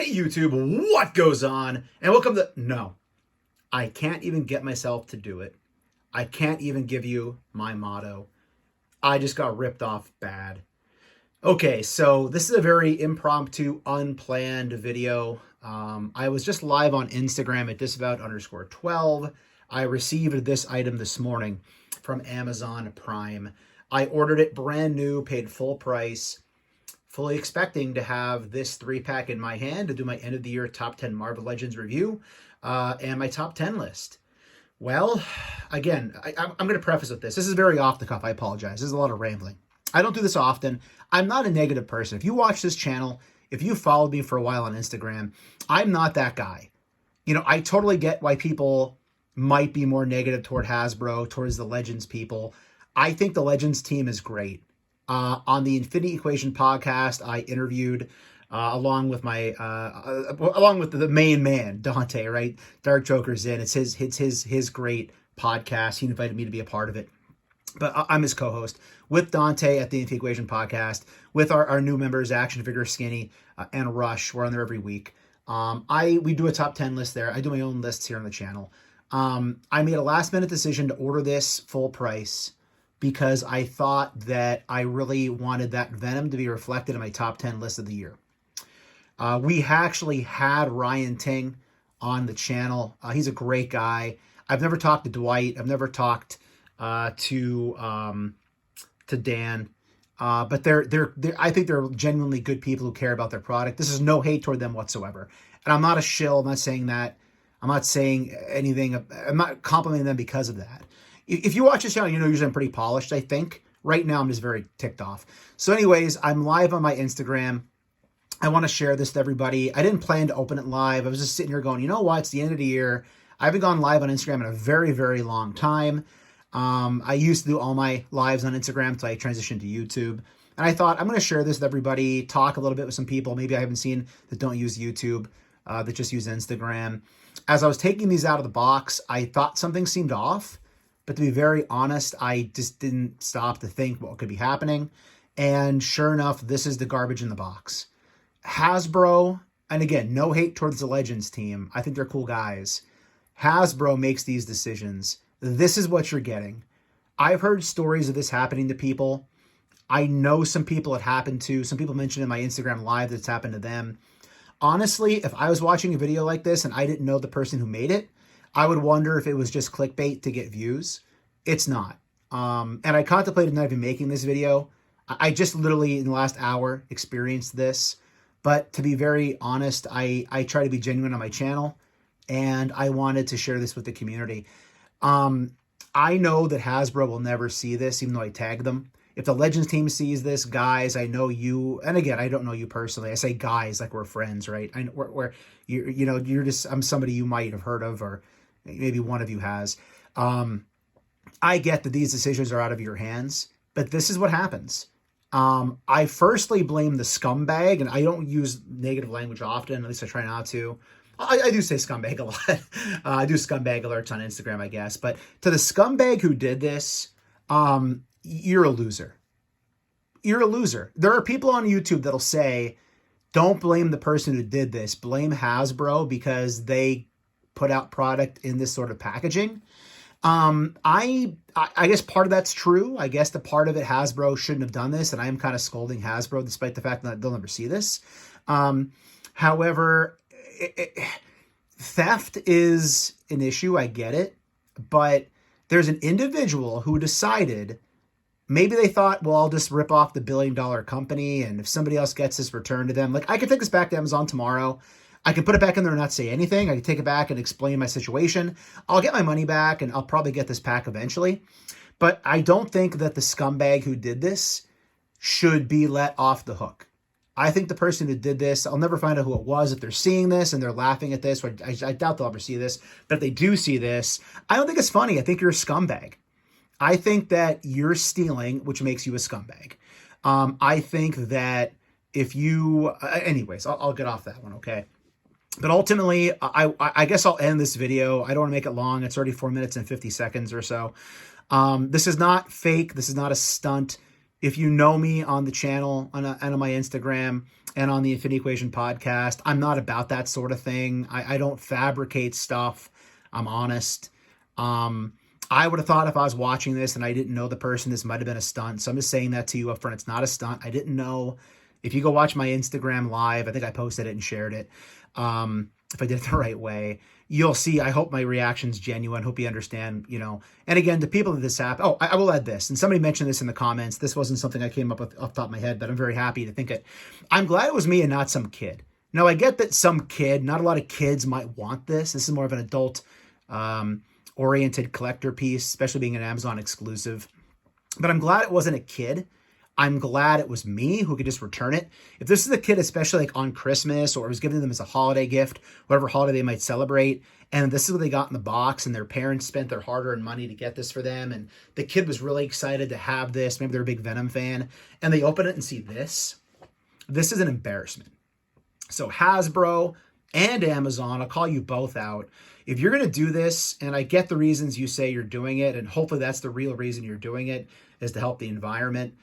Hey YouTube, what goes on? And welcome to... No, I can't even get myself to do it. I can't even give you my motto. I just got ripped off bad. Okay, so this is a very impromptu, unplanned video. I was just live on Instagram at Disavowed_12. I received this item this morning from Amazon Prime. I ordered it brand new, paid full price, fully expecting to have this 3-pack in my hand to do my end of the year top 10 Marvel Legends review and my top 10 list. Well, again, I'm going to preface with this. This is very off the cuff. I apologize. This is a lot of rambling. I don't do this often. I'm not a negative person. If you watch this channel, if you followed me for a while on Instagram, I'm not that guy. You know, I totally get why people might be more negative toward Hasbro, towards the Legends people. I think the Legends team is great. On the Infinity Equation podcast, I interviewed along with the main man, Dante, right? Dark Joker's in. It's his great podcast. He invited me to be a part of it. But I'm his co-host with Dante at the Infinity Equation podcast, with our new members, Action Figure Skinny and Rush. We're on there every week. We do a top 10 list there. I do my own lists here on the channel. I made a last minute decision to order this full price because I thought that I really wanted that Venom to be reflected in my top 10 list of the year. We actually had Ryan Ting on the channel. He's a great guy. I've never talked to Dwight. I've never talked to Dan. But they're I think they're genuinely good people who care about their product. This is no hate toward them whatsoever. And I'm not a shill. I'm not saying that. I'm not saying anything. I'm not complimenting them because of that. If you watch this channel, you know usually I'm pretty polished, I think. Right now, I'm just very ticked off. So anyways, I'm live on my Instagram. I want to share this with everybody. I didn't plan to open it live. I was just sitting here going, you know what? It's the end of the year. I haven't gone live on Instagram in a very, very long time. I used to do all my lives on Instagram until I transitioned to YouTube. And I thought, I'm going to share this with everybody, talk a little bit with some people maybe I haven't seen that don't use YouTube, that just use Instagram. As I was taking these out of the box, I thought something seemed off. But to be very honest, I just didn't stop to think what could be happening. And sure enough, this is the garbage in the box. Hasbro, and again, no hate towards the Legends team. I think they're cool guys. Hasbro makes these decisions. This is what you're getting. I've heard stories of this happening to people. I know some people it happened to. Some people mentioned in my Instagram live that it's happened to them. Honestly, if I was watching a video like this and I didn't know the person who made it, I would wonder if it was just clickbait to get views. It's not. And I contemplated not even making this video. I just literally in the last hour experienced this. But to be very honest, I try to be genuine on my channel. And I wanted to share this with the community. I know that Hasbro will never see this, even though I tagged them. If the Legends team sees this, guys, I know you, and again, I don't know you personally. I say guys like we're friends, right? You're just, I'm somebody you might have heard of, or maybe one of you has. I get that these decisions are out of your hands, but this is what happens. I firstly blame the scumbag, and I don't use negative language often, at least I try not to. I do say scumbag a lot. I do scumbag alerts on Instagram, I guess. But to the scumbag who did this, you're a loser. You're a loser. There are people on YouTube that'll say, don't blame the person who did this. Blame Hasbro because they put out product in this sort of packaging. I guess part of that's true. I guess the part of it, Hasbro shouldn't have done this. And I am kind of scolding Hasbro despite the fact that they'll never see this. However, theft is an issue. I get it. But there's an individual who decided, maybe they thought, well, I'll just rip off the billion-dollar company, and if somebody else gets this returned to them, like I could take this back to Amazon tomorrow. I can put it back in there and not say anything. I can take it back and explain my situation. I'll get my money back, and I'll probably get this pack eventually. But I don't think that the scumbag who did this should be let off the hook. I think the person who did this, I'll never find out who it was. If they're seeing this and they're laughing at this, I doubt they'll ever see this, but if they do see this, I don't think it's funny. I think you're a scumbag. I think that you're stealing, which makes you a scumbag. I think that if you, anyways, I'll get off that one, okay? But ultimately, I guess I'll end this video. I don't want to make it long. It's already 4 minutes and 50 seconds or so. This is not fake. This is not a stunt. If you know me on the channel, and on my Instagram, and on the Infinity Equation podcast, I'm not about that sort of thing. I don't fabricate stuff. I'm honest. I would have thought if I was watching this and I didn't know the person, this might have been a stunt. So I'm just saying that to you up front. It's not a stunt. I didn't know. If you go watch my Instagram live, I think I posted it and shared it. If I did it the right way, you'll see. I hope my reaction's genuine. Hope you understand, And again, the people that this happened. Oh, I will add this. And somebody mentioned this in the comments. This wasn't something I came up with off the top of my head, but I'm very happy to think it. I'm glad it was me and not some kid. Now, I get that some kid, not a lot of kids might want this. This is more of an adult oriented collector piece, especially being an Amazon exclusive. But I'm glad it wasn't a kid. I'm glad it was me who could just return it. If this is a kid, especially like on Christmas, or it was giving them as a holiday gift, whatever holiday they might celebrate, and this is what they got in the box, and their parents spent their hard-earned money to get this for them, and the kid was really excited to have this, maybe they're a big Venom fan, and they open it and see this. This is an embarrassment. So Hasbro and Amazon, I'll call you both out. If you're going to do this, and I get the reasons you say you're doing it, and hopefully that's the real reason you're doing it, is to help the environment.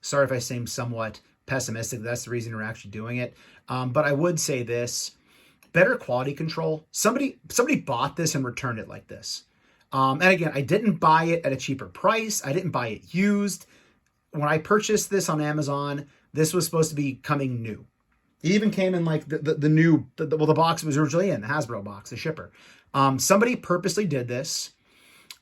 Sorry if I seem somewhat pessimistic. That's the reason you're actually doing it. But I would say this, better quality control. Somebody bought this and returned it like this. And again, I didn't buy it at a cheaper price. I didn't buy it used. When I purchased this on Amazon, this was supposed to be coming new. It even came in like the box it was originally in, the Hasbro box, the shipper. Somebody purposely did this.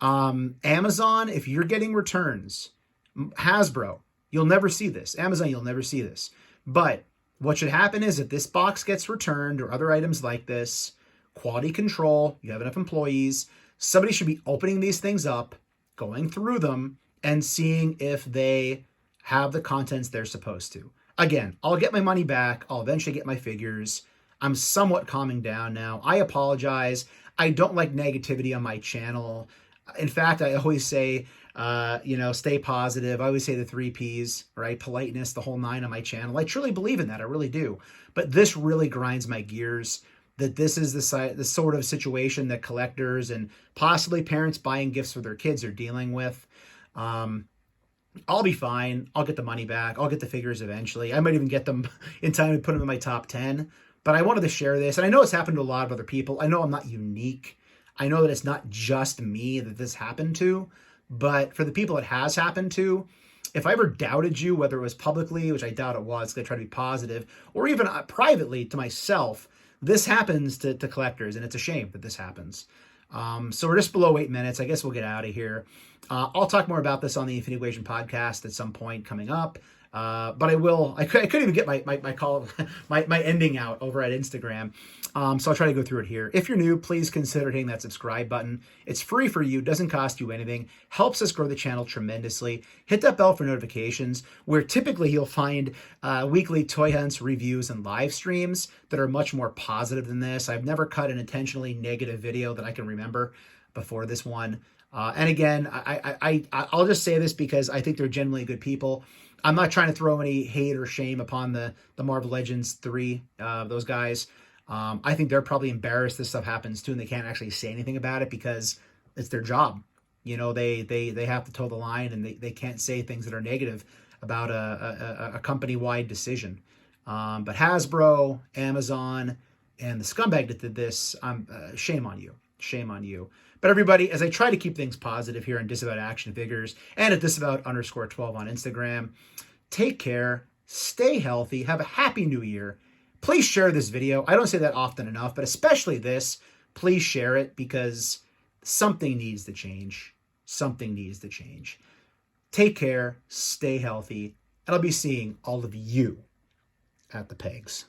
Amazon, if you're getting returns, Hasbro, you'll never see this. Amazon, you'll never see this. But what should happen is if this box gets returned or other items like this, quality control, you have enough employees, somebody should be opening these things up, going through them, and seeing if they have the contents they're supposed to. Again, I'll get my money back. I'll eventually get my figures. I'm somewhat calming down now. I apologize. I don't like negativity on my channel. In fact, I always say, stay positive. I always say the 3 Ps, right? Politeness, the whole 9 on my channel. I truly believe in that. I really do. But this really grinds my gears, that this is the sort of situation that collectors and possibly parents buying gifts for their kids are dealing with. I'll be fine. I'll get the money back. I'll get the figures eventually. I might even get them in time to put them in my top 10. But I wanted to share this. And I know it's happened to a lot of other people. I know I'm not unique. I know that it's not just me that this happened to. But for the people it has happened to, if I ever doubted you, whether it was publicly, which I doubt it was, because I try to be positive, or even privately to myself, this happens to collectors, and it's a shame that this happens. So we're just below 8 minutes. I guess we'll get out of here. I'll talk more about this on the Infinity Equation podcast at some point coming up. But I will. I couldn't even get my call, my ending out over at Instagram. So I'll try to go through it here. If you're new, please consider hitting that subscribe button. It's free for you, doesn't cost you anything, helps us grow the channel tremendously. Hit that bell for notifications, where typically you'll find weekly toy hunts, reviews, and live streams that are much more positive than this. I've never cut an intentionally negative video that I can remember before this one. And again, I'll just say this because I think they're genuinely good people. I'm not trying to throw any hate or shame upon the Marvel Legends 3, those guys. I think they're probably embarrassed this stuff happens too, and they can't actually say anything about it because it's their job. They have to toe the line, and they can't say things that are negative about a company-wide decision. But Hasbro, Amazon, and the scumbag that did this, shame on you. Shame on you. But everybody, as I try to keep things positive here on Disavowed Action Figures and at Disavowed_12 on Instagram, take care, stay healthy, have a happy new year. Please share this video. I don't say that often enough, but especially this, please share it because something needs to change. Something needs to change. Take care, stay healthy, and I'll be seeing all of you at the pegs.